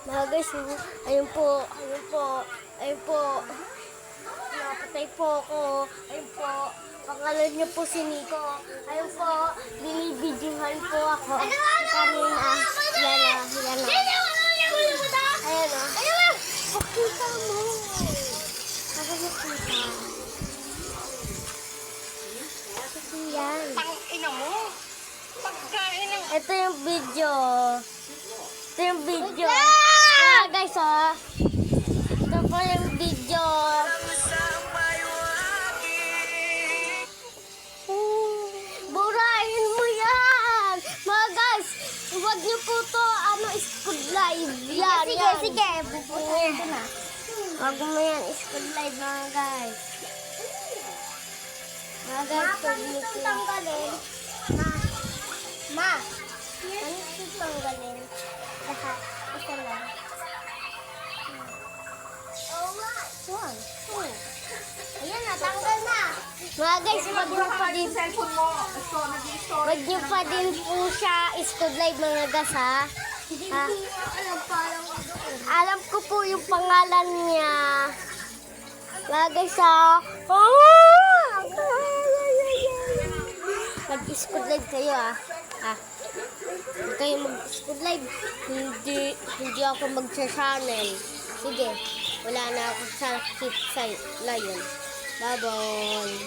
Mga guys, ayun po, ayun po. Napatay po ako. Ayun po, pangalan niyo po si Nico. Ayun po, binibidyohan po ako. Kanina, yan na. Ayan o. Pakita mo. Nakakita. Yan. Tangina mo. Pagkain ng... Ito yung video. Kaya guys, oh. Ito po yung video. Burahin mo yan. Mga guys, huwag niyo po to, Squad Live. Yan, sige. Bubuhin ko na. Huwag mo yan, Squad Live, mga guys. Mga guys, huwag niyo po. Tanggalin. Ma. Ano ito tanggalin? Lahat. Ito lang. One. Two. Ayan na, tanggal na. Mga guys, wag niyo pa din wag niyo pa din po siya Squad Live, mga guys, ha? Alam ko po yung pangalan niya. Mga guys, ha? Mag-Squad Live kayo, ha? Huwag kayo mag-Squad Live. Hindi ako mag-channel. Sige, wala na ako sa Lion. Bye-bye.